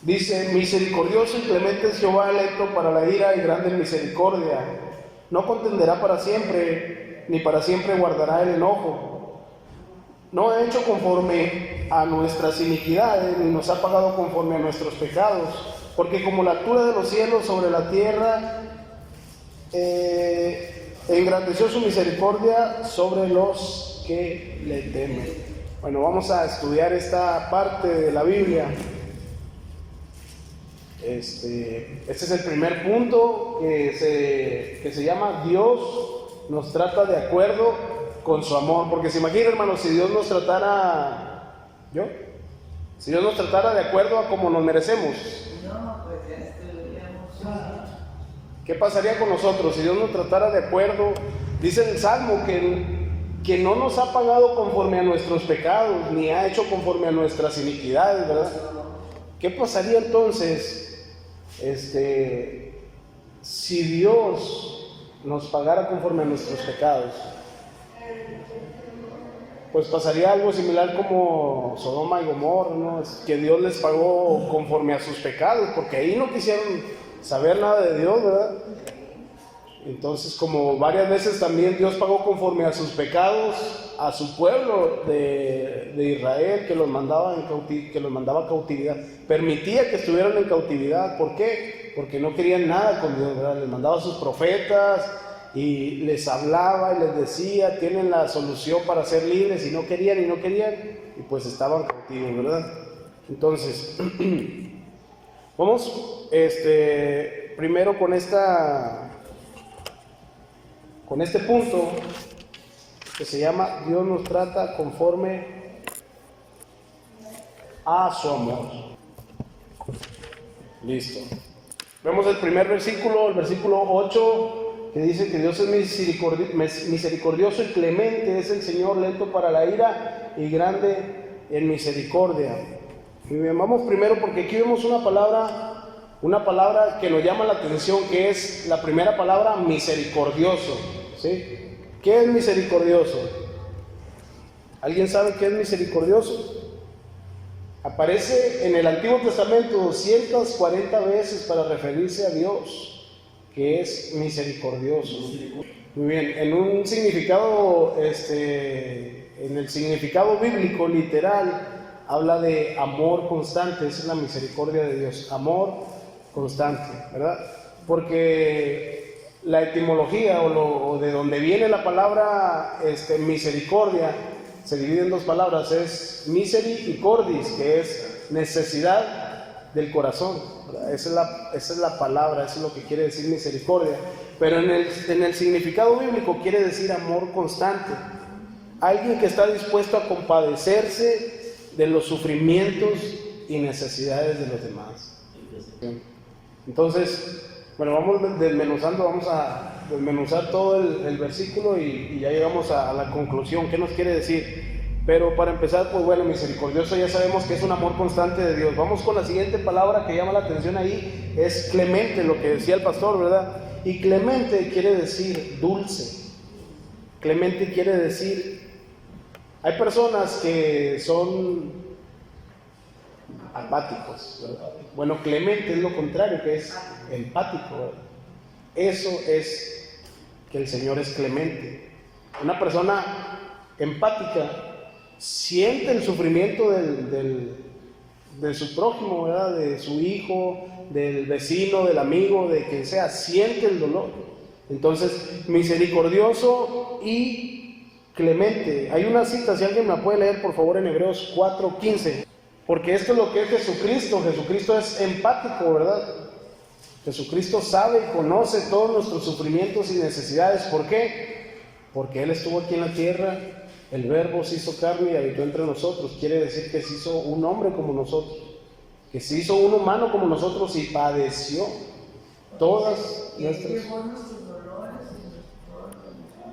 Dice: misericordioso y clemente es Jehová, lento para la ira y grande en misericordia. No contenderá para siempre, ni para siempre guardará el enojo. No ha hecho conforme a nuestras iniquidades, ni nos ha pagado conforme a nuestros pecados. Porque como la altura de los cielos sobre la tierra, engrandeció su misericordia sobre los que le temen. Bueno, vamos a estudiar esta parte de la Biblia. Este es el primer punto que se llama: Dios nos trata de acuerdo con su amor. Porque se imagina, hermanos, si Dios nos tratara, si Dios nos tratara de acuerdo a como nos merecemos, ¿qué pasaría con nosotros si Dios nos tratara de acuerdo? Dice en el Salmo que no nos ha pagado conforme a nuestros pecados, ni ha hecho conforme a nuestras iniquidades, ¿verdad? ¿Qué pasaría entonces si Dios nos pagara conforme a nuestros pecados? Pues pasaría algo similar como Sodoma y Gomorra, ¿no? Que Dios les pagó conforme a sus pecados, porque ahí no quisieron saber nada de Dios, ¿verdad? Entonces, como varias veces también Dios pagó conforme a sus pecados a su pueblo de Israel, que los mandaba a cautividad, permitía que estuvieran en cautividad. ¿Por qué? Porque no querían nada con Dios, ¿verdad? Les mandaba a sus profetas y les hablaba y les decía: tienen la solución para ser libres, y no querían, y pues estaban cautivos, ¿verdad? Entonces, vamos primero con este punto que se llama: Dios nos trata conforme a su amor. Listo. Vemos el primer versículo, el versículo 8, que dice que Dios es misericordioso y clemente, es el Señor, lento para la ira y grande en misericordia. Y bien, vamos primero porque aquí vemos una palabra que nos llama la atención, que es la primera palabra: misericordioso. ¿Sí? ¿Qué es misericordioso? ¿Alguien sabe qué es misericordioso? Aparece en el Antiguo Testamento 240 veces para referirse a Dios, que es misericordioso. Muy bien, en un significado, en el significado bíblico literal, habla de amor constante. Esa es la misericordia de Dios, amor constante, ¿verdad? Porque la etimología o de donde viene la palabra misericordia se divide en dos palabras: es miseri y cordis, que es necesidad del corazón, ¿verdad? Esa es la palabra, eso es lo que quiere decir misericordia. Pero en el significado bíblico quiere decir amor constante, alguien que está dispuesto a compadecerse de los sufrimientos y necesidades de los demás. Entonces, bueno, vamos a desmenuzar todo el versículo y ya llegamos a la conclusión. ¿Qué nos quiere decir? Pero para empezar, pues bueno, misericordioso ya sabemos que es un amor constante de Dios. Vamos con la siguiente palabra que llama la atención ahí: es clemente, lo que decía el pastor, ¿verdad? Y clemente quiere decir dulce. Clemente quiere decir, hay personas que son apáticos, ¿verdad? Bueno, clemente es lo contrario, que es empático, ¿verdad? Eso es que el Señor es clemente. Una persona empática siente el sufrimiento de su prójimo, ¿verdad? De su hijo, del vecino, del amigo, de quien sea, siente el dolor. Entonces, misericordioso y clemente. Hay una cita, si alguien me la puede leer por favor, en Hebreos 4:15. Porque esto es lo que es Jesucristo. Jesucristo es empático, ¿verdad? Jesucristo sabe y conoce todos nuestros sufrimientos y necesidades. ¿Por qué? Porque Él estuvo aquí en la tierra, el Verbo se hizo carne y habitó entre nosotros. Quiere decir que se hizo un hombre como nosotros, que se hizo un humano como nosotros y padeció todas nuestras...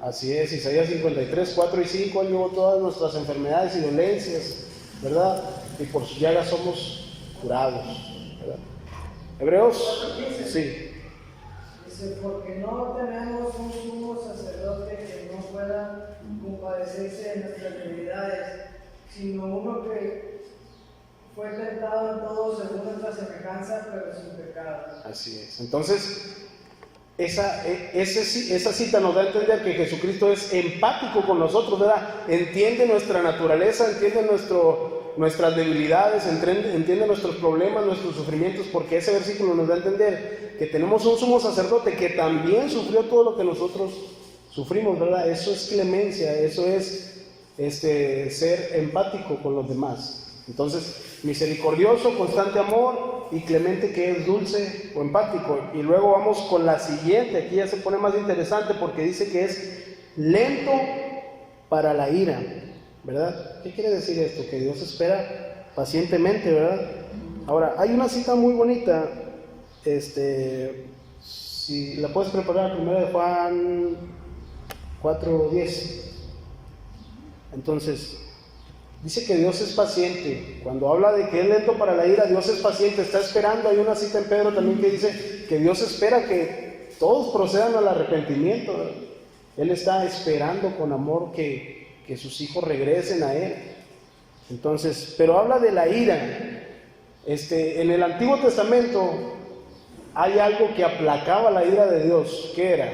Así es, Isaías 53, 4 y 5, Él llevó todas nuestras enfermedades y dolencias, ¿verdad? Y por sus llagas somos curados, ¿verdad? Hebreos, sí. Dice: porque no tenemos un sumo sacerdote que no pueda compadecerse de nuestras debilidades, sino uno que fue tentado en todo según nuestra semejanza, pero sin pecado. Así es. Entonces, esa cita nos da a entender que Jesucristo es empático con nosotros, ¿verdad? Entiende nuestra naturaleza, entiende nuestras debilidades, entiende nuestros problemas, nuestros sufrimientos, porque ese versículo nos da a entender que tenemos un sumo sacerdote que también sufrió todo lo que nosotros sufrimos, ¿verdad? Eso es clemencia, eso es ser empático con los demás. Entonces, misericordioso, constante amor, y clemente, que es dulce o empático. Y luego vamos con la siguiente, aquí ya se pone más interesante porque dice que es lento para la ira, ¿verdad? ¿Qué quiere decir esto? Que Dios espera pacientemente, ¿verdad? Ahora, hay una cita muy bonita, si la puedes preparar, primero de Juan 4:10. Entonces, dice que Dios es paciente. Cuando habla de que es lento para la ira, Dios es paciente, está esperando. Hay una cita en Pedro también que dice que Dios espera que todos procedan al arrepentimiento. Él está esperando con amor que sus hijos regresen a Él. Entonces, pero habla de la ira. En el Antiguo Testamento hay algo que aplacaba la ira de Dios. ¿Qué era?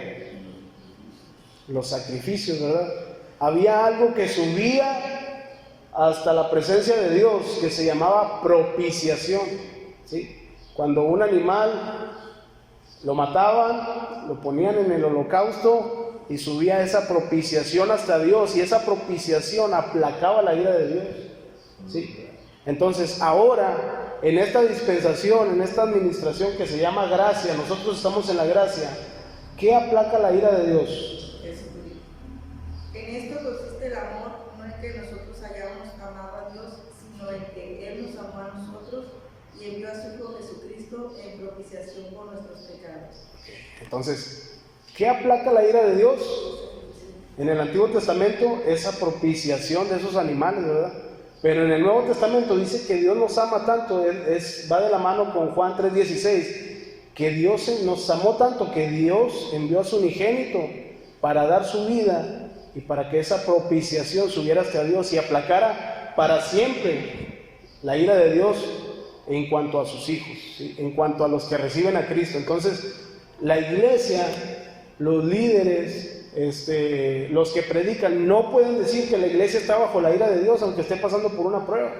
Los sacrificios, ¿verdad? Había algo que subía hasta la presencia de Dios, que se llamaba propiciación, ¿sí? Cuando un animal lo mataban, lo ponían en el holocausto y subía esa propiciación hasta Dios, y esa propiciación aplacaba la ira de Dios, ¿sí? Entonces ahora, en esta dispensación, en esta administración que se llama gracia, nosotros estamos en la gracia. ¿Qué aplaca la ira de Dios? En esto consiste el amor, no en que nosotros hayamos amado a Dios, sino en que Él nos amó a nosotros y envió a su Hijo Jesucristo en propiciación por nuestros pecados. Entonces, ¿qué aplaca la ira de Dios? En el Antiguo Testamento, esa propiciación de esos animales, ¿verdad? Pero en el Nuevo Testamento dice que Dios nos ama tanto, va de la mano con Juan 3:16, que Dios nos amó tanto que Dios envió a su unigénito para dar su vida y para que esa propiciación subiera hasta Dios y aplacara para siempre la ira de Dios en cuanto a sus hijos, ¿sí? En cuanto a los que reciben a Cristo. Entonces, la iglesia, los líderes, los que predican, no pueden decir que la iglesia está bajo la ira de Dios aunque esté pasando por una prueba.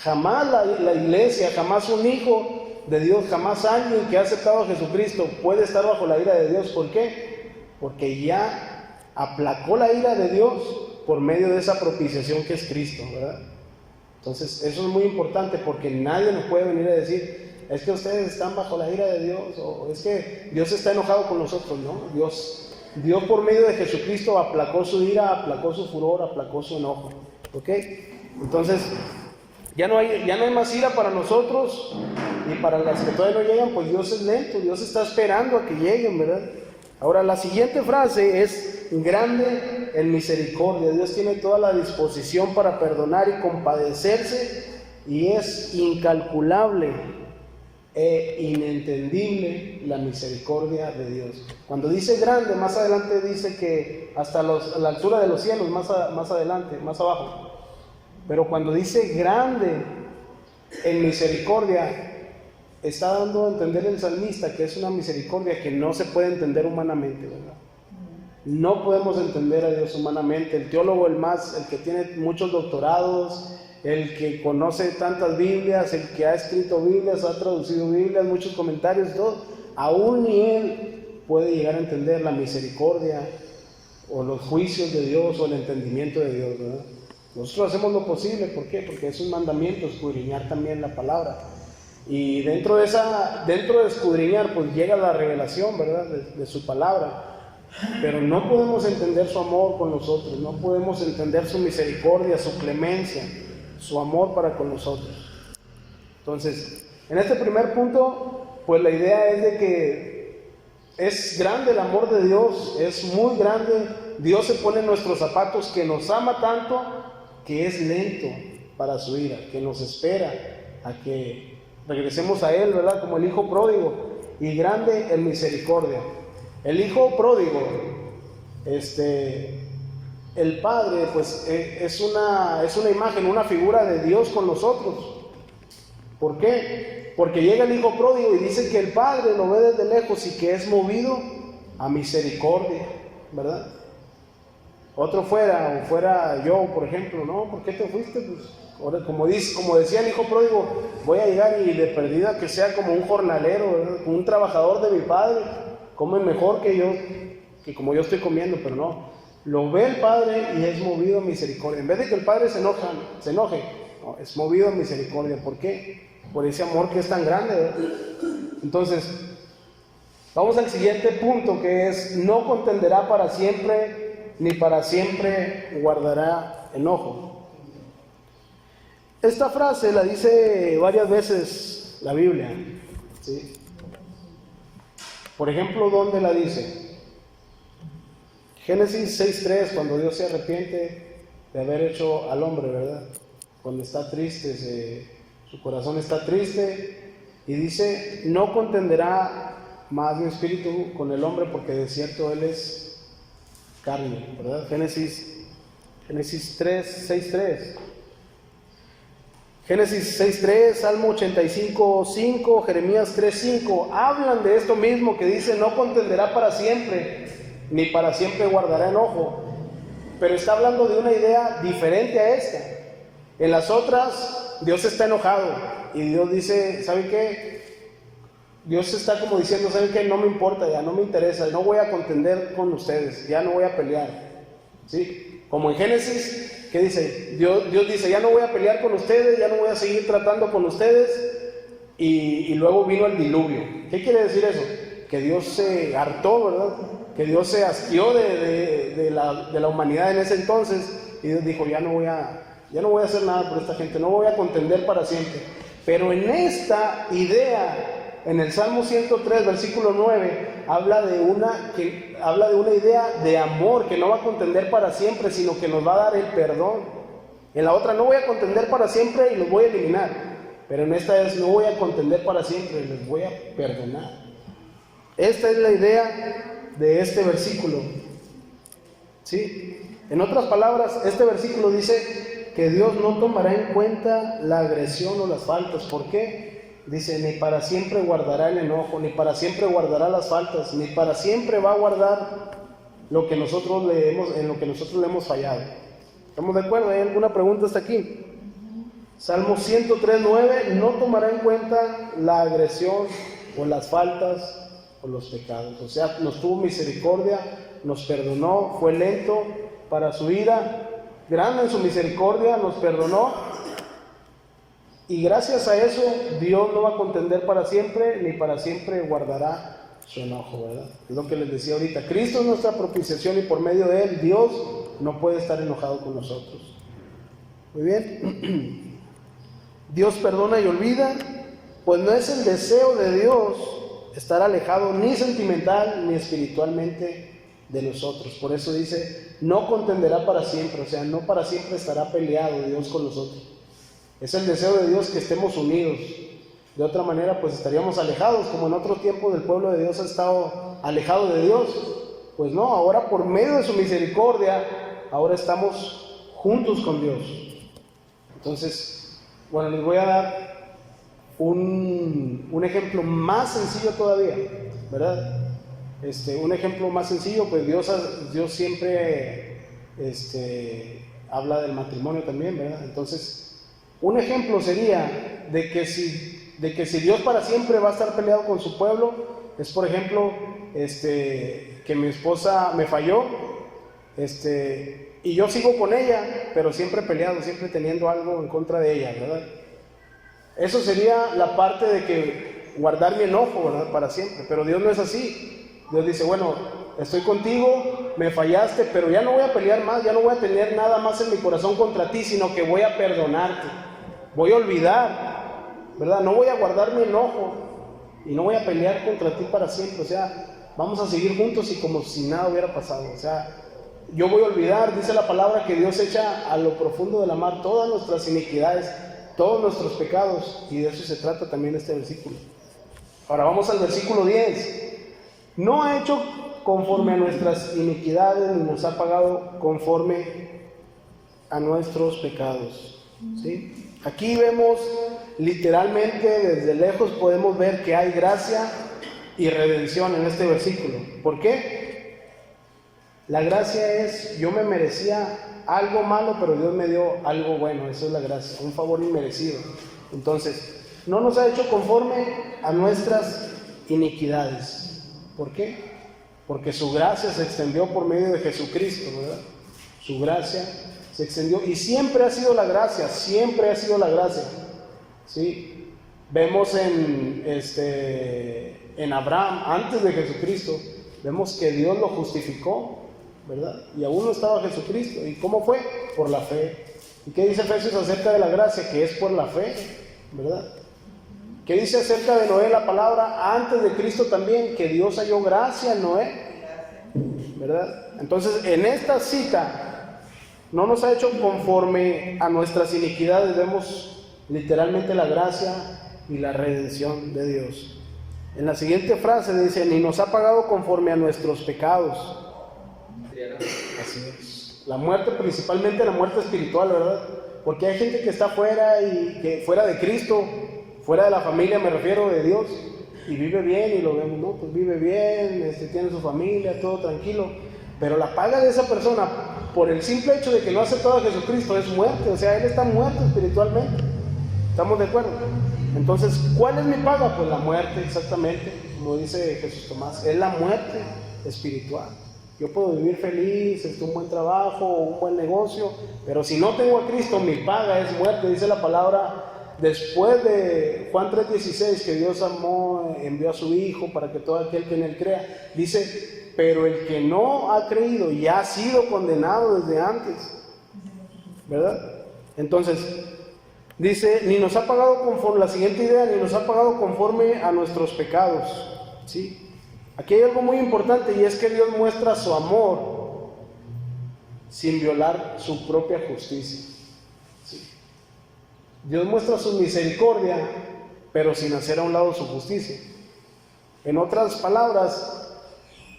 Jamás la iglesia, jamás un hijo de Dios, jamás alguien que ha aceptado a Jesucristo puede estar bajo la ira de Dios. ¿Por qué? Porque ya aplacó la ira de Dios por medio de esa propiciación que es Cristo, ¿verdad? Entonces, eso es muy importante, porque nadie nos puede venir a decir, es que ustedes están bajo la ira de Dios, o es que Dios está enojado con nosotros, ¿no? Dios por medio de Jesucristo aplacó su ira, aplacó su furor, aplacó su enojo, ¿ok? Entonces, ya no hay más ira para nosotros, y para las que todavía no llegan, pues Dios es lento, Dios está esperando a que lleguen, ¿verdad? Ahora, la siguiente frase es grande en misericordia. Dios tiene toda la disposición para perdonar y compadecerse, y es incalculable e inentendible la misericordia de Dios. Cuando dice grande, más adelante dice que hasta la altura de los cielos, más adelante, más abajo. Pero cuando dice grande en misericordia, está dando a entender el salmista que es una misericordia que no se puede entender humanamente, ¿verdad? No podemos entender a Dios humanamente. El teólogo, el que tiene muchos doctorados, el que conoce tantas Biblias, el que ha escrito Biblias, ha traducido Biblias, muchos comentarios, todo, aún ni él puede llegar a entender la misericordia o los juicios de Dios o el entendimiento de Dios, ¿verdad? Nosotros hacemos lo posible. ¿Por qué? Porque es un mandamiento escudriñar también la palabra. Y dentro de escudriñar, pues llega la revelación, ¿verdad? De su palabra. Pero no podemos entender su amor con nosotros, no podemos entender su misericordia, su clemencia, su amor para con nosotros. Entonces, en este primer punto, pues la idea es de que es grande el amor de Dios, es muy grande. Dios se pone en nuestros zapatos, que nos ama tanto, que es lento para su ira, que nos espera a que regresemos a Él, ¿verdad? Como el hijo pródigo, y grande en misericordia. El hijo pródigo, el padre, pues es una imagen, una figura de Dios con nosotros. ¿Por qué? Porque llega el hijo pródigo y dice que el padre lo ve desde lejos y que es movido a misericordia, ¿verdad? Otro fuera yo, por ejemplo, no, ¿por qué te fuiste? Pues, ahora, como decía el hijo pródigo, voy a llegar y de perdida que sea como un jornalero, ¿verdad? Como un trabajador de mi padre, come mejor que yo, que como yo estoy comiendo, pero no. Lo ve el padre y es movido a misericordia. En vez de que el padre se enoje, no, es movido a misericordia. ¿Por qué? Por ese amor que es tan grande, ¿verdad? Entonces, vamos al siguiente punto, que es: no contenderá para siempre, ni para siempre guardará enojo. Esta frase la dice varias veces la Biblia, ¿sí? Por ejemplo, ¿dónde la dice? Génesis 6:3, cuando Dios se arrepiente de haber hecho al hombre, ¿verdad? Cuando está triste, su corazón está triste, y dice: no contenderá más mi espíritu con el hombre, porque de cierto él es carne, ¿verdad? Génesis 6:3. Génesis 6:3, Salmo 85:5, Jeremías 3:5, hablan de esto mismo que dice: no contenderá para siempre, ni para siempre guardará enojo. Pero está hablando de una idea diferente a esta. En las otras, Dios está enojado y Dios dice: ¿saben qué? Dios está como diciendo: ¿saben qué? No me importa, ya no me interesa, no voy a contender con ustedes, ya no voy a pelear, ¿sí? Como en Génesis, ¿qué dice? Dios dice: ya no voy a pelear con ustedes, ya no voy a seguir tratando con ustedes, y luego vino el diluvio. ¿Qué quiere decir eso? Que Dios se hartó, ¿verdad? Que Dios se hastió de la humanidad en ese entonces, y Dios dijo: ya no voy a hacer nada por esta gente, no voy a contender para siempre. Pero en esta idea, en el Salmo 103, versículo 9, habla de una idea de amor que no va a contender para siempre, sino que nos va a dar el perdón. En la otra: no voy a contender para siempre y los voy a eliminar. Pero en esta es: no voy a contender para siempre, les voy a perdonar. Esta es la idea de este versículo, ¿sí? En otras palabras, este versículo dice que Dios no tomará en cuenta la agresión o las faltas. ¿Por qué? Dice: ni para siempre guardará el enojo, ni para siempre guardará las faltas, ni para siempre va a guardar en lo que nosotros le hemos fallado. ¿Estamos de acuerdo? ¿Hay alguna pregunta hasta aquí? Salmo 103:9, no tomará en cuenta la agresión o las faltas o los pecados. O sea, nos tuvo misericordia, nos perdonó, fue lento para su ira, grande en su misericordia, nos perdonó. Y gracias a eso, Dios no va a contender para siempre, ni para siempre guardará su enojo, ¿verdad? Es lo que les decía ahorita. Cristo es nuestra propiciación y por medio de Él, Dios no puede estar enojado con nosotros. Muy bien. Dios perdona y olvida, pues no es el deseo de Dios estar alejado ni sentimental ni espiritualmente de nosotros. Por eso dice: no contenderá para siempre, o sea, no para siempre estará peleado Dios con nosotros. Es el deseo de Dios que estemos unidos. De otra manera, pues estaríamos alejados, como en otro tiempo el pueblo de Dios ha estado alejado de Dios. Pues no, ahora por medio de su misericordia, ahora estamos juntos con Dios. Entonces, bueno, les voy a dar un ejemplo más sencillo todavía, ¿verdad? Un ejemplo más sencillo, pues Dios siempre habla del matrimonio también, ¿verdad? Entonces, un ejemplo sería de que si Dios para siempre va a estar peleado con su pueblo, es por ejemplo, que mi esposa me falló, y yo sigo con ella, pero siempre peleado, siempre teniendo algo en contra de ella, ¿verdad? Eso sería la parte de que guardar mi enojo, ¿verdad? Para siempre. Pero Dios no es así. Dios dice: bueno, estoy contigo, me fallaste, pero ya no voy a pelear más, ya no voy a tener nada más en mi corazón contra ti, sino que voy a perdonarte, voy a olvidar, ¿verdad? No voy a guardar mi enojo y no voy a pelear contra ti para siempre. O sea, vamos a seguir juntos y como si nada hubiera pasado. O sea, yo voy a olvidar, dice la palabra, que Dios echa a lo profundo de la mar todas nuestras iniquidades, todos nuestros pecados, y de eso se trata también este versículo. Ahora vamos al versículo 10. No ha hecho conforme a nuestras iniquidades, ni nos ha pagado conforme a nuestros pecados, ¿sí? Aquí vemos literalmente, desde lejos podemos ver que hay gracia y redención en este versículo. ¿Por qué? La gracia es, yo me merecía algo malo, pero Dios me dio algo bueno. Eso es la gracia, un favor inmerecido. Entonces, no nos ha hecho conforme a nuestras iniquidades. ¿Por qué? Porque su gracia se extendió por medio de Jesucristo, ¿verdad? Su gracia se extendió y siempre ha sido la gracia, siempre ha sido la gracia. ¿Sí? Vemos en Abraham, antes de Jesucristo, vemos que Dios lo justificó, ¿verdad? Y aún no estaba Jesucristo. ¿Y cómo fue? Por la fe. ¿Y qué dice Efesios acerca de la gracia? Que es por la fe, ¿verdad? ¿Qué dice acerca de Noé la palabra? Antes de Cristo también, que Dios halló gracia en Noé, ¿verdad? Entonces, en esta cita, no nos ha hecho conforme a nuestras iniquidades. Vemos literalmente la gracia y la redención de Dios. En la siguiente frase dice, ni nos ha pagado conforme a nuestros pecados. Así es. La muerte, principalmente la muerte espiritual, ¿verdad? Porque hay gente que está fuera y que fuera de Cristo, fuera de la familia, me refiero, de Dios, y vive bien, y lo vemos, ¿no? Pues vive bien, tiene su familia, todo tranquilo, pero la paga de esa persona, por el simple hecho de que no ha aceptado a Jesucristo, es muerte. O sea, él está muerto espiritualmente. ¿Estamos de acuerdo? Entonces, ¿cuál es mi paga? Pues la muerte, exactamente, como dice Jesús Tomás, es la muerte espiritual. Yo puedo vivir feliz, un buen trabajo, un buen negocio, pero si no tengo a Cristo, mi paga es muerte. Dice la palabra, después de Juan 3:16, que Dios amó, envió a su Hijo para que todo aquel que en él crea, dice, pero el que no ha creído ya ha sido condenado desde antes, ¿verdad? Entonces, dice, ni nos ha pagado conforme, la siguiente idea, ni nos ha pagado conforme a nuestros pecados, ¿sí? Aquí hay algo muy importante, y es que Dios muestra su amor sin violar su propia justicia, ¿sí? Dios muestra su misericordia, pero sin hacer a un lado su justicia. En otras palabras,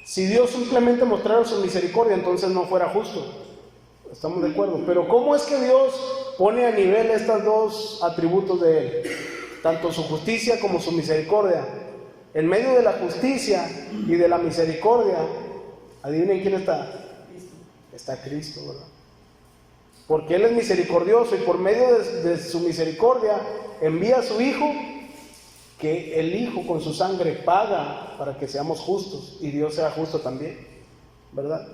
si Dios simplemente mostrara su misericordia, entonces no fuera justo. ¿Estamos de acuerdo? Pero ¿cómo es que Dios pone a nivel estos dos atributos de Él? Tanto su justicia como su misericordia. En medio de la justicia y de la misericordia, adivinen quién está. Está Cristo, ¿verdad? Porque Él es misericordioso y por medio de su misericordia envía a su Hijo, que el Hijo con su sangre paga para que seamos justos y Dios sea justo también, ¿verdad?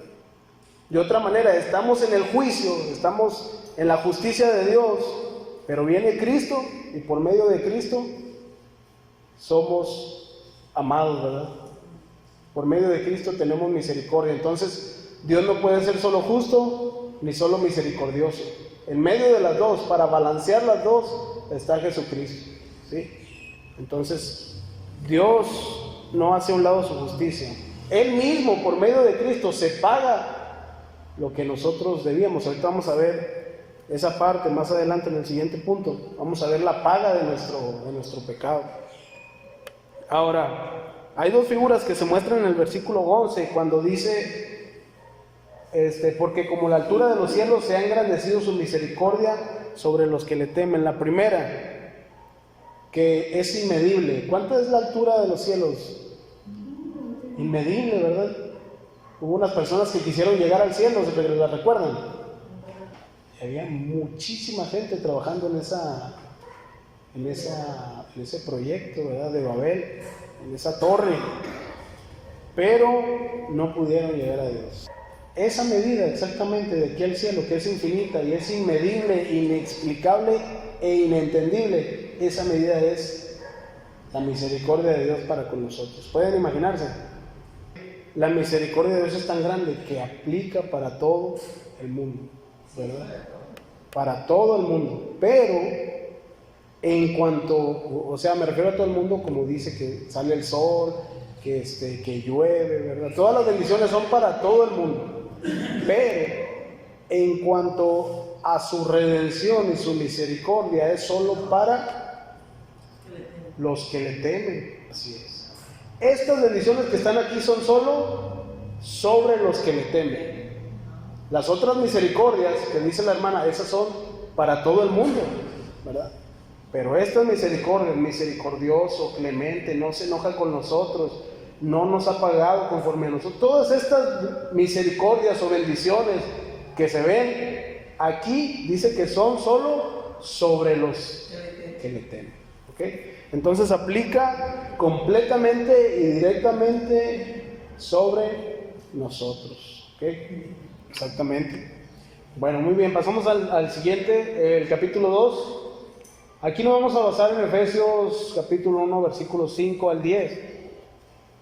De otra manera, estamos en el juicio, estamos en la justicia de Dios, pero viene Cristo y por medio de Cristo somos amados, ¿verdad? Por medio de Cristo tenemos misericordia. Entonces, Dios no puede ser solo justo ni solo misericordioso. En medio de las dos, para balancear las dos, está Jesucristo, ¿sí? Entonces, Dios no hace a un lado su justicia. Él mismo, por medio de Cristo, se paga lo que nosotros debíamos. Ahorita vamos a ver esa parte más adelante en el siguiente punto. Vamos a ver la paga de nuestro pecado. Ahora, hay dos figuras que se muestran en el versículo 11, cuando dice, porque como la altura de los cielos se ha engrandecido su misericordia sobre los que le temen. La primera, que es inmedible. ¿Cuánta es la altura de los cielos? Inmedible, ¿verdad? Hubo unas personas que quisieron llegar al cielo, ¿se la recuerdan? Y había muchísima gente trabajando en ese proyecto, ¿verdad? De Babel, en esa torre, pero no pudieron llegar a Dios. Esa medida exactamente de aquí al cielo, que es infinita y es inmedible, inexplicable e inentendible, esa medida es la misericordia de Dios para con nosotros. ¿Pueden imaginarse? La misericordia de Dios es tan grande que aplica para todo el mundo, ¿verdad? Para todo el mundo, pero en cuanto, o sea, me refiero a todo el mundo, como dice que sale el sol, que llueve, ¿verdad? Todas las bendiciones son para todo el mundo, pero en cuanto a su redención y su misericordia es solo para los que le temen. Así es. Estas bendiciones que están aquí son solo sobre los que le temen. Las otras misericordias que dice la hermana, esas son para todo el mundo. ¿verdad? Pero esta es misericordia, misericordioso, clemente, no se enoja con nosotros, no nos ha pagado conforme a nosotros. Todas estas misericordias o bendiciones que se ven aquí, dice que son solo sobre los que le temen. ¿Okay? Entonces aplica completamente y directamente sobre nosotros. ¿Okay? Exactamente. Bueno, muy bien, pasamos al siguiente, el capítulo 2. Aquí nos vamos a basar en Efesios capítulo 1, versículos 5 al 10.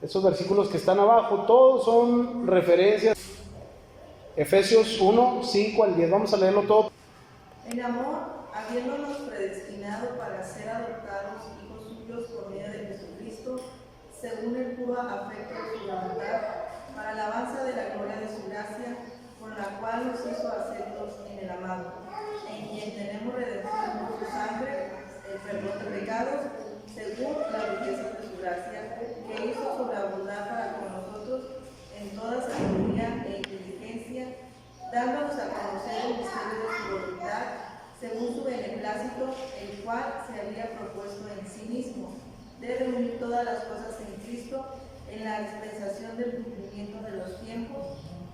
Esos versículos que están abajo, todos son referencias. Efesios 1, 5 al 10, vamos a leerlo todo. En amor, habiéndonos predestinado para ser adoptados hijos suyos por medio de Jesucristo, según el puro afecto de su voluntad, para alabanza de la gloria de su gracia, con la cual nos hizo aceptos en el amado, en quien tenemos redención por su sangre, el perdón de pecados, según la riqueza de su gracia, que hizo sobreabundar para con nosotros en toda sabiduría e inteligencia, dándonos a conocer el misterio de su voluntad, según su beneplácito, el cual se había propuesto en sí mismo, de reunir todas las cosas en Cristo, en la dispensación del cumplimiento de los tiempos,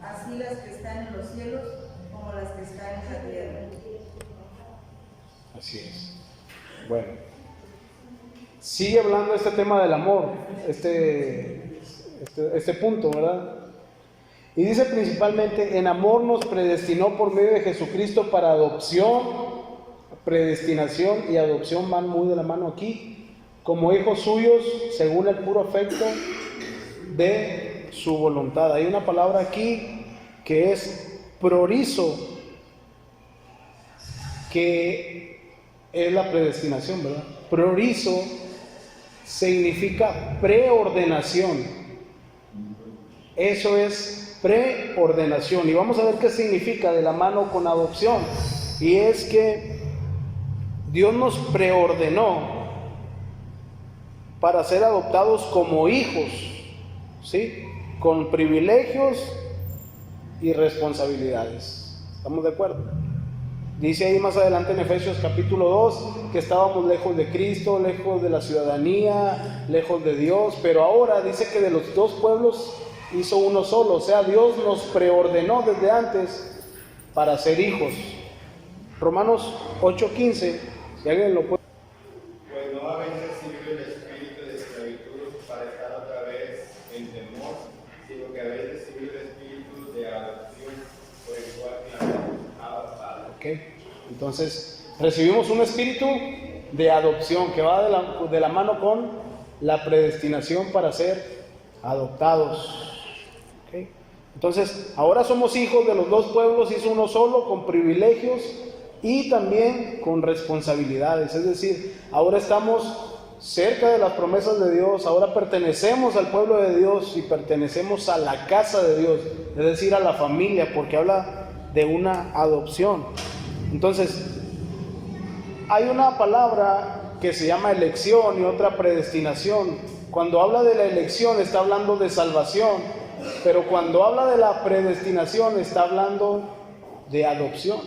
así las que están en los cielos como las que están en la tierra. Así es. Bueno, sigue hablando este tema del amor, este punto, ¿verdad? Y dice principalmente, en amor nos predestinó por medio de Jesucristo para adopción. Predestinación y adopción van muy de la mano aquí, como hijos suyos según el puro afecto de su voluntad. Hay una palabra aquí que es prorizo, que es la predestinación, ¿verdad? Prorizo significa preordenación. Eso es preordenación. Y vamos a ver qué significa de la mano con adopción. Y es que Dios nos preordenó para ser adoptados como hijos, ¿sí? Con privilegios y responsabilidades. ¿Estamos de acuerdo? Dice ahí más adelante en Efesios capítulo 2 que estábamos lejos de Cristo, lejos de la ciudadanía, lejos de Dios, pero ahora dice que de los dos pueblos hizo uno solo. O sea, Dios nos preordenó desde antes para ser hijos. Romanos 8:15, si alguien lo puede. Pues no habéis recibido el espíritu de esclavitud para estar otra vez en temor, sino que habéis recibido el espíritu de adopción, por el cual clamamos, Abba, Padre. Okay. Entonces, recibimos un espíritu de adopción que va de la mano con la predestinación para ser adoptados. Okay. Entonces, ahora somos hijos de los dos pueblos, hizo uno solo, con privilegios y también con responsabilidades. Es decir, ahora estamos cerca de las promesas de Dios, ahora pertenecemos al pueblo de Dios y pertenecemos a la casa de Dios, es decir, a la familia, porque habla de una adopción. Entonces, hay una palabra que se llama elección y otra predestinación. Cuando habla de la elección está hablando de salvación, pero cuando habla de la predestinación está hablando de adopción.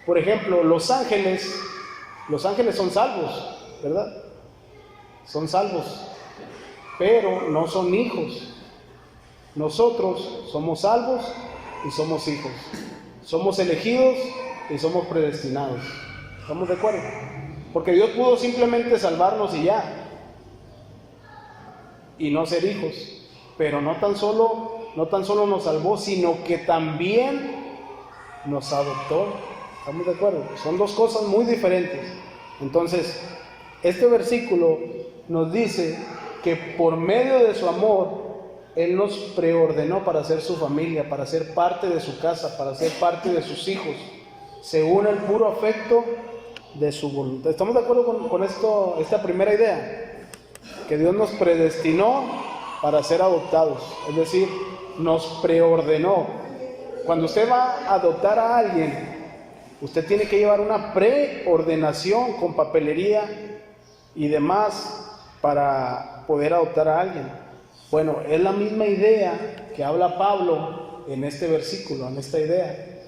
Por ejemplo, los ángeles son salvos, ¿verdad? Son salvos, pero no son hijos. Nosotros somos salvos y somos hijos. Somos elegidos y somos predestinados. ¿Estamos de acuerdo? Porque Dios pudo simplemente salvarnos y ya, y no ser hijos. Pero no tan solo nos salvó, sino que también nos adoptó. ¿Estamos de acuerdo? Son dos cosas muy diferentes. Entonces, este versículo nos dice que por medio de su amor Él nos preordenó para ser su familia, para ser parte de su casa, para ser parte de sus hijos, según el puro afecto de su voluntad. ¿Estamos de acuerdo con esta primera idea? Que Dios nos predestinó para ser adoptados, es decir, nos preordenó. Cuando usted va a adoptar a alguien, usted tiene que llevar una preordenación con papelería y demás para poder adoptar a alguien. Bueno, es la misma idea que habla Pablo en este versículo, en esta idea,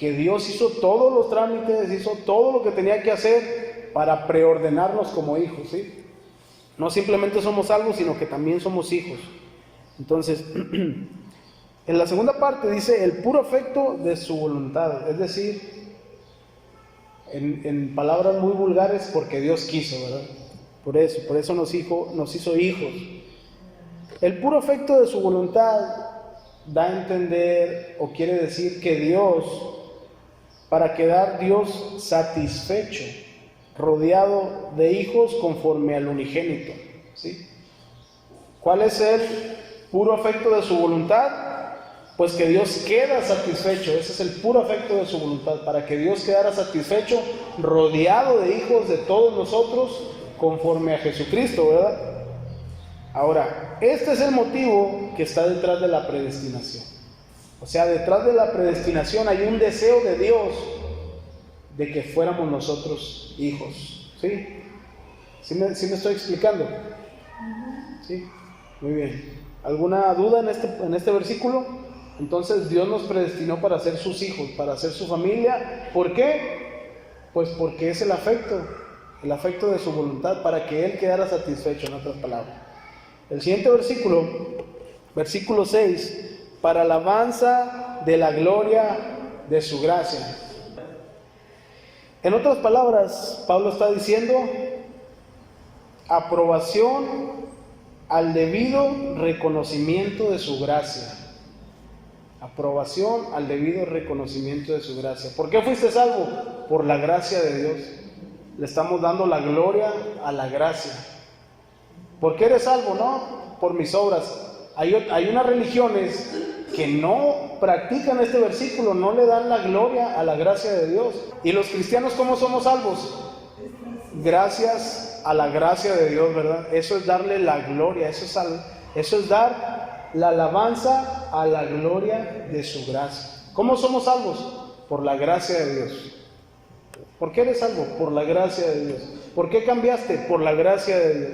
que Dios hizo todos los trámites, hizo todo lo que tenía que hacer para preordenarnos como hijos, ¿sí? No simplemente somos salvos, sino que también somos hijos. Entonces, en la segunda parte dice el puro afecto de su voluntad, es decir, en palabras muy vulgares, porque Dios quiso, ¿verdad? Por eso nos hizo hijos. El puro afecto de su voluntad da a entender o quiere decir que Dios, para quedar Dios satisfecho, rodeado de hijos conforme al unigénito, ¿sí? ¿Cuál es el puro afecto de su voluntad? Pues que Dios queda satisfecho. Ese es el puro afecto de su voluntad, para que Dios quedara satisfecho, rodeado de hijos de todos nosotros, conforme a Jesucristo, ¿verdad? Ahora, este es el motivo que está detrás de la predestinación. O sea, detrás de la predestinación hay un deseo de Dios de que fuéramos nosotros hijos, ¿sí? ¿Sí me estoy explicando? ¿Sí? Muy bien. ¿Alguna duda en este versículo? Entonces Dios nos predestinó para ser sus hijos, para ser su familia. ¿Por qué? Pues porque es el afecto de su voluntad, para que Él quedara satisfecho, en otras palabras. El siguiente versículo, versículo 6, para alabanza de la gloria de su gracia. En otras palabras, Pablo está diciendo aprobación al debido reconocimiento de su gracia. Aprobación al debido reconocimiento de su gracia. ¿Por qué fuiste salvo? Por la gracia de Dios. Le estamos dando la gloria a la gracia. ¿Por qué eres salvo? No, por mis obras. Hay unas religiones que no practican este versículo, no le dan la gloria a la gracia de Dios. ¿Y los cristianos cómo somos salvos? Gracias a la gracia de Dios, ¿verdad? Eso es darle la gloria, eso es dar la alabanza a la gloria de su gracia. ¿Cómo somos salvos? Por la gracia de Dios. ¿Por qué eres salvo? Por la gracia de Dios. ¿Por qué cambiaste? Por la gracia de Dios.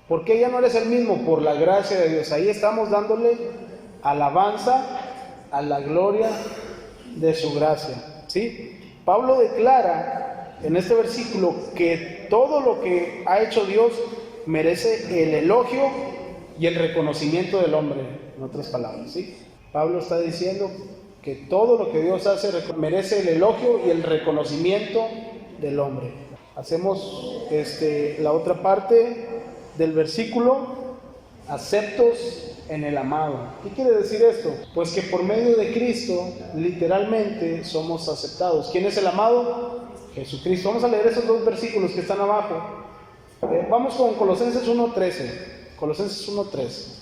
¿Por qué ya no eres el mismo? Por la gracia de Dios. Ahí estamos dándole alabanza a la gloria de su gracia, ¿sí? Pablo declara en este versículo que todo lo que ha hecho Dios merece el elogio y el reconocimiento del hombre, en otras palabras, ¿sí? Pablo está diciendo que todo lo que Dios hace merece el elogio y el reconocimiento del hombre. Hacemos la otra parte del versículo, aceptos en el amado. ¿Qué quiere decir esto? Pues que por medio de Cristo literalmente somos aceptados. ¿Quién es el amado? Jesucristo. Vamos a leer esos dos versículos que están abajo. Vamos con Colosenses 1:13. Colosenses 1:13.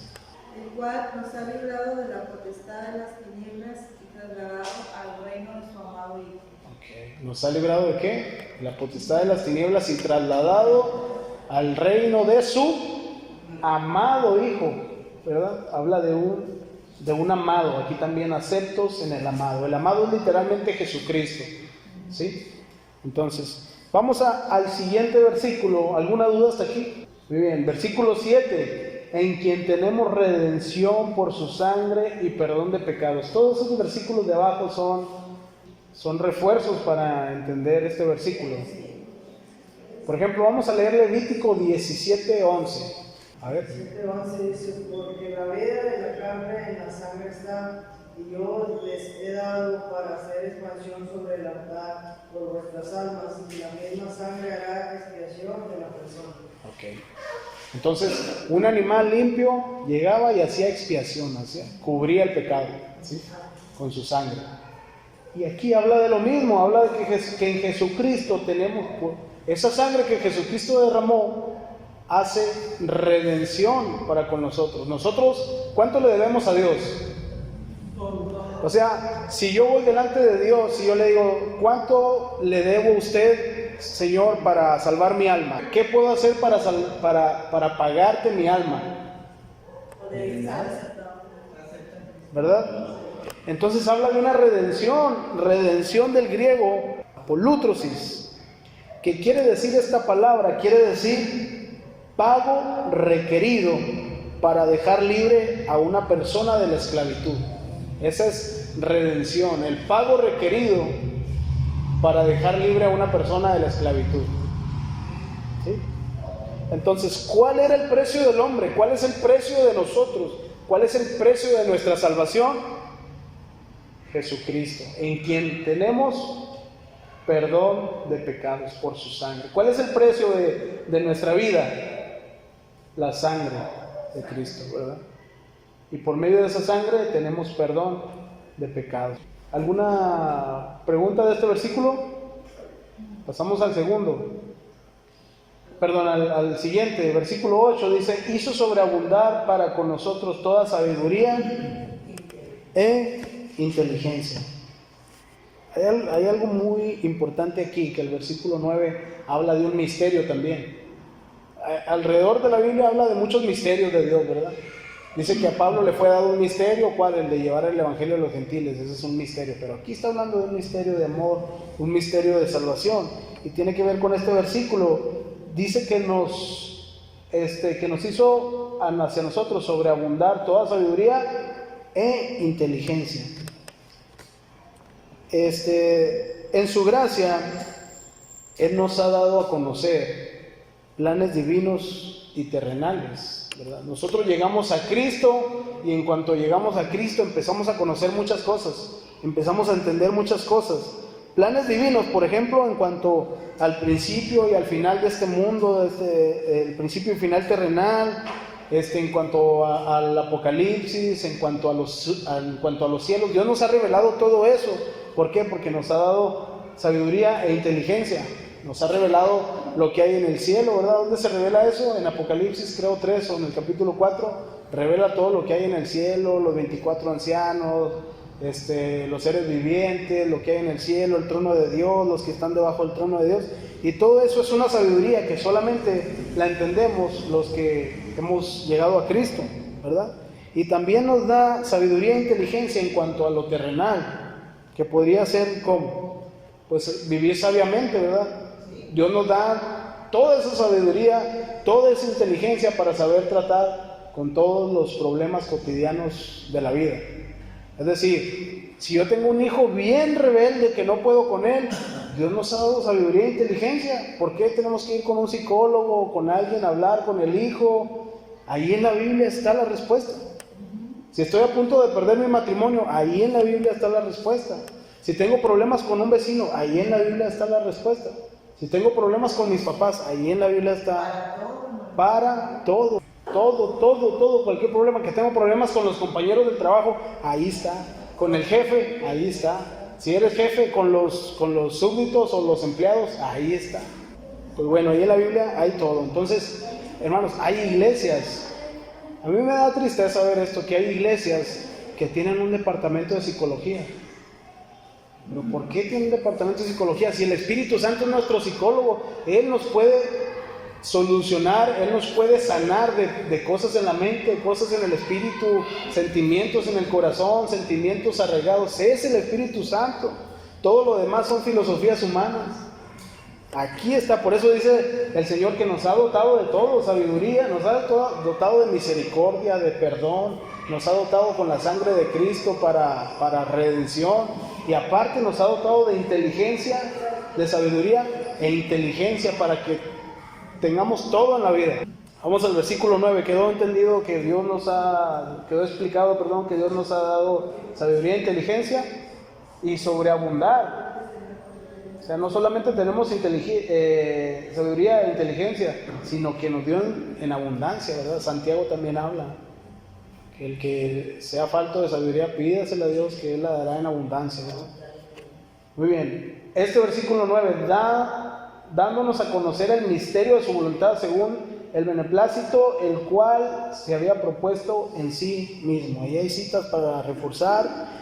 El cual nos ha librado de la potestad de las tinieblas y trasladado al reino de su amado Hijo. Okay. ¿Nos ha librado de qué? La potestad de las tinieblas y trasladado al reino de su amado Hijo, ¿verdad? Habla de un amado. Aquí también aceptos en el amado. El amado es literalmente Jesucristo, ¿sí? Entonces, vamos al siguiente versículo. ¿Alguna duda hasta aquí? Muy bien, versículo 7. En quien tenemos redención por su sangre y perdón de pecados. Todos esos versículos de abajo son refuerzos para entender este versículo. Por ejemplo, vamos a leer Levítico 17:11. A ver. 17:11 dice: porque la vida de la carne en la sangre está, y yo les he dado para hacer expansión sobre el altar por vuestras almas, y la misma sangre hará expiación de la persona. Ok. Entonces, un animal limpio llegaba y hacía expiación, cubría el pecado, ¿sí? Con su sangre. Y aquí habla de lo mismo, habla de que en Jesucristo tenemos esa sangre que Jesucristo derramó, hace redención para con nosotros. Nosotros, ¿cuánto le debemos a Dios? O sea, si yo voy delante de Dios y yo le digo, ¿cuánto le debo a usted, Señor, para salvar mi alma? ¿Qué puedo hacer para pagarte mi alma? ¿Verdad? Entonces habla de una redención del griego, apolútrosis. ¿Qué quiere decir esta palabra? Quiere decir pago requerido para dejar libre a una persona de la esclavitud. Esa es es redención, el pago requerido para dejar libre a una persona de la esclavitud. ¿Sí? Entonces, ¿cuál era el precio del hombre? ¿Cuál es el precio de nosotros? ¿Cuál es el precio de nuestra salvación? Jesucristo, en quien tenemos perdón de pecados por su sangre. ¿Cuál es el precio de nuestra vida? La sangre de Cristo, ¿verdad? Y por medio de esa sangre tenemos perdón de pecados. ¿Alguna pregunta de este versículo? Pasamos al segundo. Perdón, al siguiente, versículo 8 dice: hizo sobreabundar para con nosotros toda sabiduría e inteligencia. Hay algo muy importante aquí, que el versículo 9 habla de un misterio también. Alrededor de la Biblia habla de muchos misterios de Dios, ¿verdad? Dice que a Pablo le fue dado un misterio, ¿cuál? El de llevar el evangelio a los gentiles. Ese es un misterio, pero aquí está hablando de un misterio de amor, un misterio de salvación, y tiene que ver con este versículo. Dice que nos hizo hacia nosotros sobreabundar toda sabiduría e inteligencia. En su gracia, Él nos ha dado a conocer planes divinos y terrenales, ¿verdad? Nosotros llegamos a Cristo, y en cuanto llegamos a Cristo empezamos a conocer muchas cosas, empezamos a entender muchas cosas. Planes divinos, por ejemplo, en cuanto al principio y al final de este mundo, el principio y final terrenal, en cuanto al Apocalipsis, en cuanto a los cielos. Dios nos ha revelado todo eso. ¿Por qué? Porque nos ha dado sabiduría e inteligencia. Nos ha revelado lo que hay en el cielo, ¿verdad? ¿Dónde se revela eso? En Apocalipsis, creo 3 o en el capítulo 4, revela todo lo que hay en el cielo, los 24 ancianos, los seres vivientes, lo que hay en el cielo, el trono de Dios, los que están debajo del trono de Dios. Y todo eso es una sabiduría que solamente la entendemos los que hemos llegado a Cristo, ¿verdad? Y también nos da sabiduría e inteligencia en cuanto a lo terrenal, que podría ser como, pues vivir sabiamente, ¿verdad? Dios nos da toda esa sabiduría, toda esa inteligencia para saber tratar con todos los problemas cotidianos de la vida. Es decir, si yo tengo un hijo bien rebelde que no puedo con él, Dios nos ha dado sabiduría e inteligencia. ¿Por qué tenemos que ir con un psicólogo o con alguien a hablar con el hijo? Ahí en la Biblia está la respuesta. Si estoy a punto de perder mi matrimonio, ahí en la Biblia está la respuesta. Si tengo problemas con un vecino, ahí en la Biblia está la respuesta. Si tengo problemas con mis papás, ahí en la Biblia está para todo. Todo, cualquier problema, que tengo problemas con los compañeros del trabajo, ahí está. Con el jefe, ahí está. Si eres jefe, con los súbditos o los empleados, ahí está. Pues bueno, ahí en la Biblia hay todo. Entonces, hermanos, hay iglesias. A mí me da tristeza ver esto, que hay iglesias que tienen un departamento de psicología. ¿Pero por qué tienen un departamento de psicología? Si el Espíritu Santo es nuestro psicólogo, Él nos puede solucionar, Él nos puede sanar de cosas en la mente, cosas en el espíritu, sentimientos en el corazón, sentimientos arraigados. Es el Espíritu Santo. Todo lo demás son filosofías humanas. Aquí está, por eso dice el Señor que nos ha dotado de todo, sabiduría, nos ha dotado de misericordia, de perdón, nos ha dotado con la sangre de Cristo para redención, y aparte nos ha dotado de inteligencia, de sabiduría e inteligencia para que tengamos todo en la vida. Vamos al versículo 9. Quedó explicado, que Dios nos ha dado sabiduría e inteligencia y sobreabundar. O sea, no solamente tenemos sabiduría e inteligencia, sino que nos dio en abundancia, ¿verdad? Santiago también habla que el que sea falto de sabiduría, pídasela a Dios, que Él la dará en abundancia, ¿verdad? Muy bien. Este versículo 9 dándonos a conocer el misterio de su voluntad según el beneplácito, el cual se había propuesto en sí mismo. Ahí hay citas para reforzar.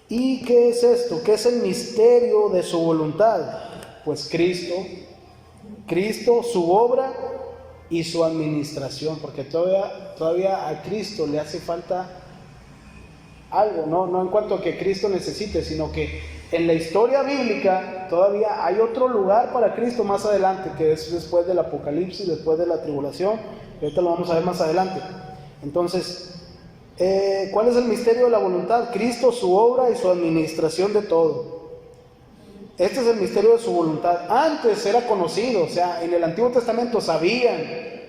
¿Y qué es esto? ¿Qué es el misterio de su voluntad? Pues Cristo, su obra y su administración, porque todavía a Cristo le hace falta algo, no en cuanto a que Cristo necesite, sino que en la historia bíblica todavía hay otro lugar para Cristo más adelante, que es después del Apocalipsis, después de la tribulación, que ahorita lo vamos a ver más adelante. Entonces, ¿Cuál es el misterio de la voluntad? Cristo, su obra y su administración de todo. Este es el misterio de su voluntad. Antes era conocido, o sea, en el Antiguo Testamento sabían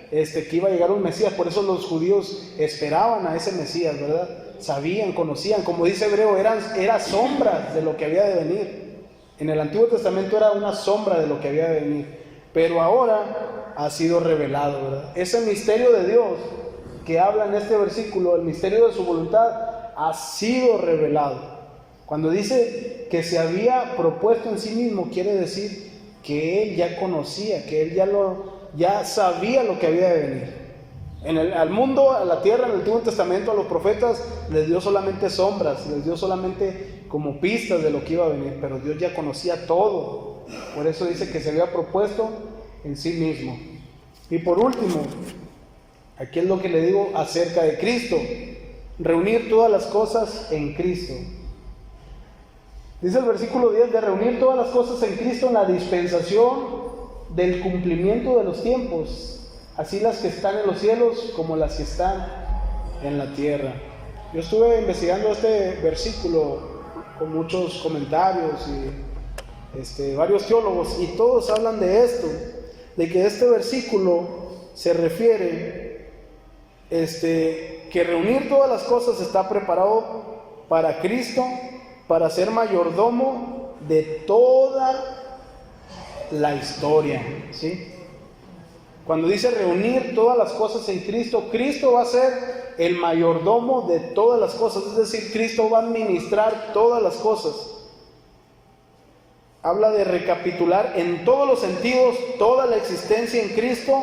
que iba a llegar un Mesías, por eso los judíos esperaban a ese Mesías, ¿verdad? Sabían, conocían, como dice Hebreo, era sombras de lo que había de venir. En el Antiguo Testamento era una sombra de lo que había de venir, pero ahora ha sido revelado, ¿verdad? Ese misterio de Dios que habla en este versículo, el misterio de su voluntad, ha sido revelado. Cuando dice que se había propuesto en sí mismo, quiere decir que Él ya conocía, que Él ya sabía lo que había de venir. Al mundo, a la tierra, en el Antiguo Testamento, a los profetas les dio solamente sombras, les dio solamente como pistas de lo que iba a venir, pero Dios ya conocía todo. Por eso dice que se había propuesto en sí mismo. Y por último, aquí es lo que le digo acerca de Cristo: reunir todas las cosas en Cristo. Dice el versículo 10, de reunir todas las cosas en Cristo en la dispensación del cumplimiento de los tiempos, así las que están en los cielos como las que están en la tierra. Yo estuve investigando este versículo con muchos comentarios y varios teólogos, y todos hablan de esto, de que este versículo se refiere que reunir todas las cosas está preparado para Cristo, para ser mayordomo de toda la historia, ¿sí? Cuando dice reunir todas las cosas en Cristo, Cristo va a ser el mayordomo de todas las cosas, es decir, Cristo va a administrar todas las cosas. Habla de recapitular en todos los sentidos toda la existencia en Cristo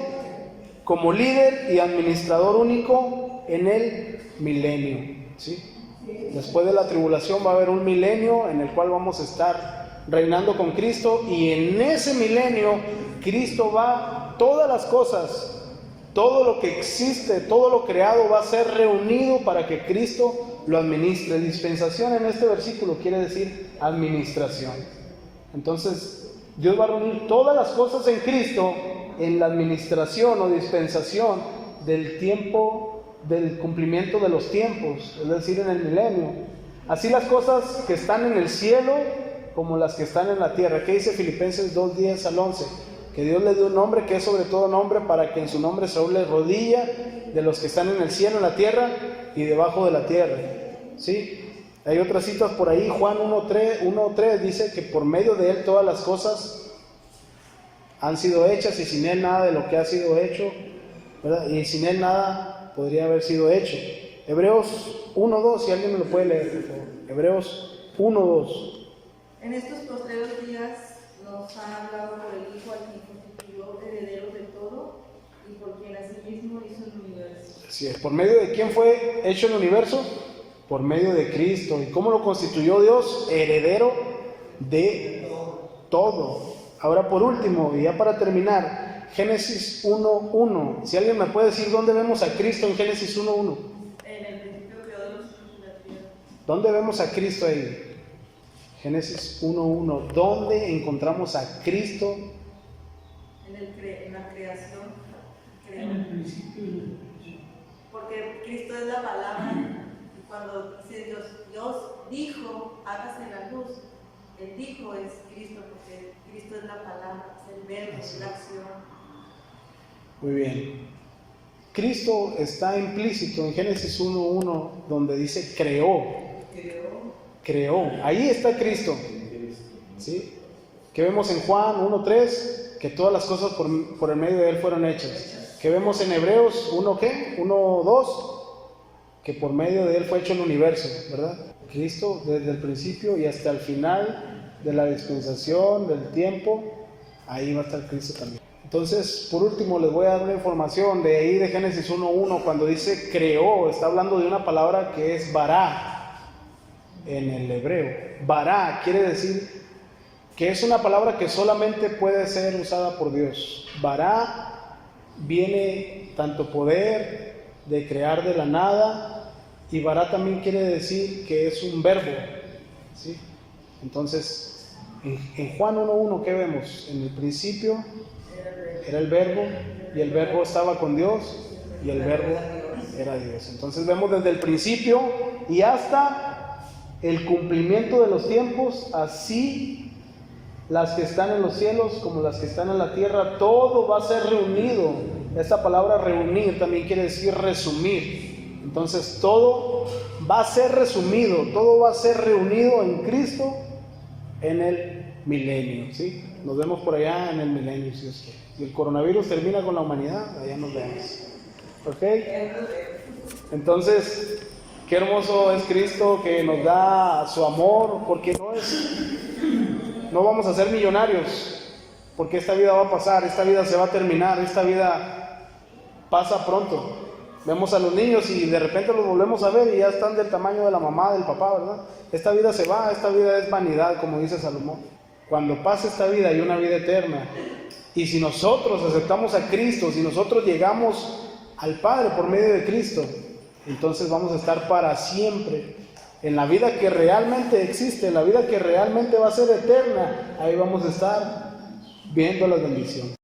como líder y administrador único en el milenio, ¿sí? Después de la tribulación va a haber un milenio en el cual vamos a estar reinando con Cristo, y en ese milenio Cristo todas las cosas, todo lo que existe, todo lo creado va a ser reunido para que Cristo lo administre. Dispensación en este versículo quiere decir administración. Entonces Dios va a reunir todas las cosas en Cristo en la administración o dispensación del tiempo, del cumplimiento de los tiempos, es decir, en el milenio. Así las cosas que están en el cielo como las que están en la tierra. ¿Qué dice Filipenses 2:10 al 11? Que Dios le dio un nombre que es sobre todo nombre, para que en su nombre se doble rodilla de los que están en el cielo, en la tierra y debajo de la tierra, ¿sí? Hay otras citas por ahí. Juan 1:3 dice que por medio de Él todas las cosas han sido hechas, y sin Él nada de lo que ha sido hecho, ¿verdad? Y sin Él nada podría haber sido hecho. Hebreos 1:2, si alguien me lo puede leer, por favor. Hebreos 1:2. En estos postreros días nos ha hablado por el Hijo, al quien constituyó heredero de todo y por quien asimismo hizo el universo. Así es. ¿Por medio de quién fue hecho el universo? Por medio de Cristo. ¿Y cómo lo constituyó Dios? Heredero de todo. Ahora, por último, y ya para terminar, Génesis 1:1. Si alguien me puede decir dónde vemos a Cristo en Génesis 1:1. En el principio creó Dios la tierra. ¿Dónde vemos a Cristo ahí? Génesis 1:1. ¿Dónde encontramos a Cristo? En la creación. En el principio. Porque Cristo es la palabra. Y cuando dice Dios dijo, hágase la luz. El dijo es Cristo, porque Cristo es la palabra, es el verbo, es la acción. Muy bien. Cristo está implícito en Génesis 1:1, donde dice creó. Ahí está Cristo, ¿sí? Que vemos en Juan 1:3, que todas las cosas por el medio de Él fueron hechas. Que vemos en Hebreos 1:2, que por medio de Él fue hecho el universo, ¿verdad? Cristo desde el principio y hasta el final de la dispensación, del tiempo, ahí va a estar Cristo también. Entonces, por último, les voy a dar una información de ahí de Génesis 1:1, cuando dice creó, está hablando de una palabra que es bará en el hebreo. Bará quiere decir que es una palabra que solamente puede ser usada por Dios. Bará viene tanto poder de crear de la nada, y bará también quiere decir que es un verbo, ¿sí? Entonces, en Juan 1:1, ¿qué vemos? En el principio era el verbo, y el verbo estaba con Dios, y el verbo era Dios. Entonces vemos desde el principio y hasta el cumplimiento de los tiempos, así las que están en los cielos como las que están en la tierra, todo va a ser reunido. Esta palabra reunir también quiere decir resumir. Entonces todo va a ser resumido, todo va a ser reunido en Cristo en el milenio, ¿sí? Nos vemos por allá en el milenio, si es que si el coronavirus termina con la humanidad, allá nos vemos. ¿Ok? Entonces, qué hermoso es Cristo, que nos da su amor, porque no vamos a ser millonarios, porque esta vida va a pasar, esta vida se va a terminar, esta vida pasa pronto. Vemos a los niños y de repente los volvemos a ver y ya están del tamaño de la mamá, del papá, ¿verdad? Esta vida se va, esta vida es vanidad, como dice Salomón. Cuando pase esta vida hay una vida eterna. Y si nosotros aceptamos a Cristo, si nosotros llegamos al Padre por medio de Cristo, entonces vamos a estar para siempre en la vida que realmente existe, en la vida que realmente va a ser eterna. Ahí vamos a estar viendo las bendiciones.